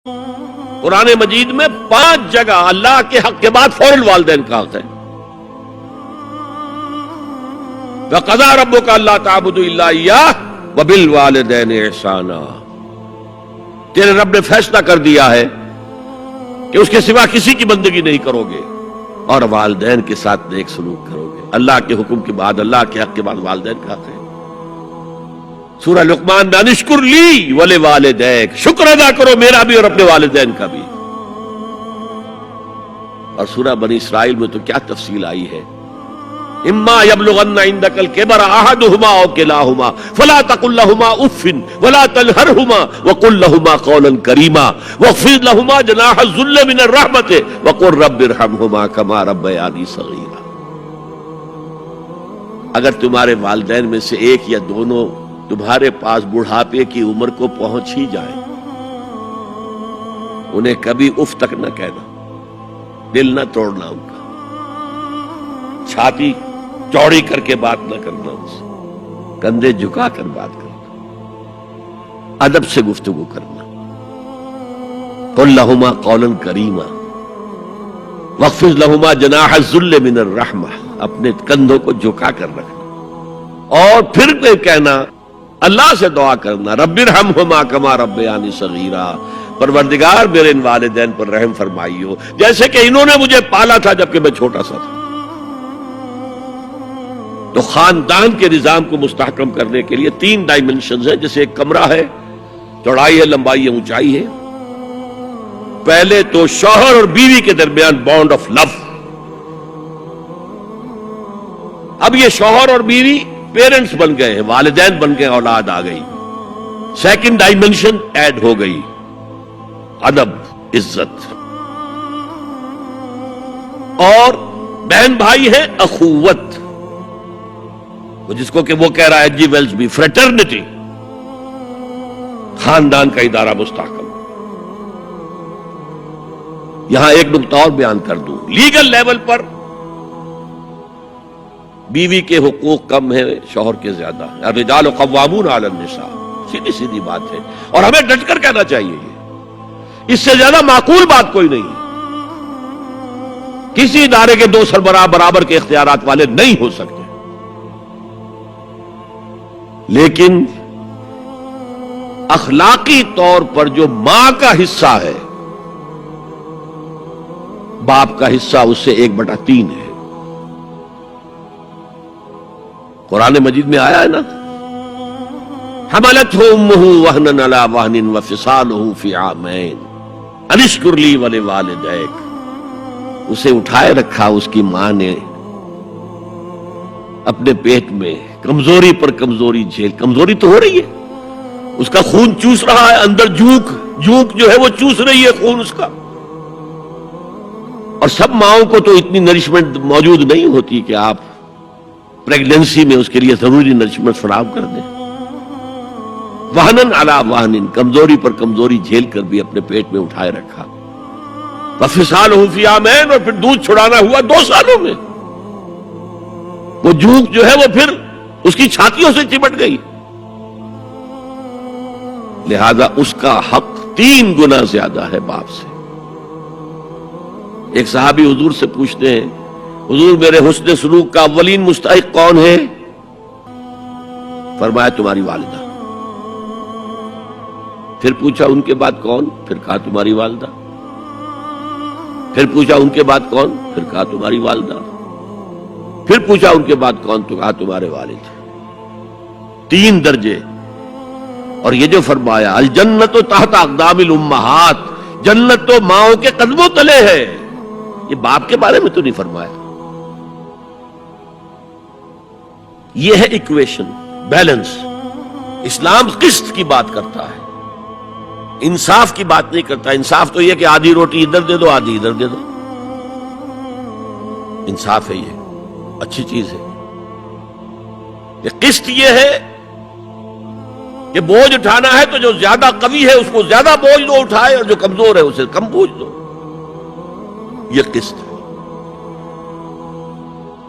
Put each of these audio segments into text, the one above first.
قرآن مجید میں 5 جگہ اللہ کے حق کے بعد فوراً والدین کا حق ہے. وَقَضَىٰ رَبُّكَ أَلَّا تَعْبُدُوا إِلَّا إِيَّاهُ وَبِالْوَالِدَيْنِ إِحْسَانًا. تیرے رب نے فیصلہ کر دیا ہے کہ اس کے سوا کسی کی بندگی نہیں کرو گے اور والدین کے ساتھ نیک سلوک کرو گے. اللہ کے حکم کے بعد، اللہ کے حق کے بعد والدین کا حق ہے. سورہ لقمان میں انشکر لی ولوالدیک، شکر ادا کرو میرا بھی اور اپنے والدین کا بھی. اور سورہ بنی اسرائیل میں تو کیا تفصیل آئی ہے. اما یبلغن عندک الکبر احدہما او کلاہما فلا تقل لہما اف ولا تنہرہما وقل لہما قولا کریما واخفض لہما جناح الذل من الرحمۃ وقل رب ارحمہما کما ربیانی صغیرا. اگر تمہارے والدین میں سے ایک یا دونوں تمہارے پاس بڑھاپے کی عمر کو پہنچ ہی جائیں، انہیں کبھی اف تک نہ کہنا، دل نہ توڑنا ان کا، چھاتی چوڑی کر کے بات نہ کرنا، ان سے کندھے جھکا کر بات کرنا، ادب سے گفتگو کرنا. قل لہما قولا کریما واخفض لہما جناح الذل من الرحمہ، اپنے کندھوں کو جھکا کر رکھنا. اور پھر کہنا، اللہ سے دعا کرنا، رب ارحمہما کما ربیانی صغیرا، پروردگار میرے ان والدین پر رحم فرمائیو جیسے کہ انہوں نے مجھے پالا تھا جبکہ میں چھوٹا سا تھا. تو خاندان کے نظام کو مستحکم کرنے کے لیے 3 ڈائمنشنز ہیں. جیسے ایک کمرہ ہے، چوڑائی ہے، لمبائی ہے، اونچائی ہے. پہلے تو شوہر اور بیوی کے درمیان بانڈ آف لو. اب یہ شوہر اور بیوی پیرنٹس بن گئے ہیں، والدین بن گئے، اولاد آ گئی. سیکنڈ ڈائمنشن ایڈ ہو گئی، ادب، عزت. اور بہن بھائی ہے، اخوت، جس کو کہ وہ کہہ رہا ہے جی ویلز بھی، فریٹرنٹی. خاندان کا ادارہ مستحکم. یہاں ایک نقطہ اور بیان کر دوں. لیگل لیول پر بیوی کے حقوق کم ہیں، شوہر کے زیادہ ہیں. الرجال قوامون علی النساء، سیدھی سیدھی بات ہے اور ہمیں ڈٹ کر کہنا چاہیے. یہ اس سے زیادہ معقول بات کوئی نہیں ہے. کسی ادارے کے 2 سربراہ برابر کے اختیارات والے نہیں ہو سکتے. لیکن اخلاقی طور پر جو ماں کا حصہ ہے، باپ کا حصہ اس سے 1/3 ہے. قرآن مجید میں آیا ہے نا، حملتہ امہ وہنا علی وہن وفصالہ فی عامین ان اشکر لی ولوالدیک. اسے اٹھائے رکھا اس کی ماں نے اپنے پیٹ میں، کمزوری پر کمزوری جھیل. کمزوری تو ہو رہی ہے، اس کا خون چوس رہا ہے اندر، جھونک جو ہے وہ چوس رہی ہے خون اس کا. اور سب ماؤں کو تو اتنی نرشمنٹ موجود نہیں ہوتی کہ آپ پریگننسی میں اس کے لیے ضروری نرشمنٹ فراہم کر دیں. وہنن علی وہن، کمزوری پر کمزوری جھیل کر بھی اپنے پیٹ میں اٹھائے رکھا. وفصالہ فی عامین، اور پھر دودھ چھڑانا ہوا 2 سالوں میں. وہ جھونک جو ہے وہ پھر اس کی چھاتیوں سے چمٹ گئی. لہذا اس کا حق 3 گنا زیادہ ہے باپ سے. ایک صحابی حضور سے پوچھتے ہیں، حضور میرے حسن سلوک کا اولین مستحق کون ہے؟ فرمایا تمہاری والدہ. پھر پوچھا ان کے بعد کون؟ پھر کہا تمہاری والدہ. پھر پوچھا ان کے بعد کون؟ پھر کہا تمہاری والدہ. پھر پوچھا ان کے بعد کون؟ تو کہا تمہارے والد. 3 درجے. اور یہ جو فرمایا الجنت تحت اقدام الامہات، جنت تو ماؤں کے قدموں تلے ہے، یہ باپ کے بارے میں تو نہیں فرمایا. یہ ہے ایکویشن، بیلنس. اسلام قسط کی بات کرتا ہے، انصاف کی بات نہیں کرتا. انصاف تو یہ کہ آدھی روٹی ادھر دے دو، آدھی ادھر دے دو. انصاف ہے، یہ اچھی چیز ہے. یہ قسط یہ ہے کہ بوجھ اٹھانا ہے تو جو زیادہ قوی ہے اس کو زیادہ بوجھ دو اٹھائے، اور جو کمزور ہے اسے کم بوجھ دو. یہ قسط ہے.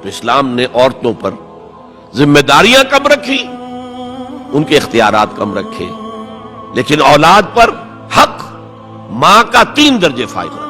تو اسلام نے عورتوں پر ذمہ داریاں کم رکھی، ان کے اختیارات کم رکھے، لیکن اولاد پر حق ماں کا 3 درجے فائق رکھنا.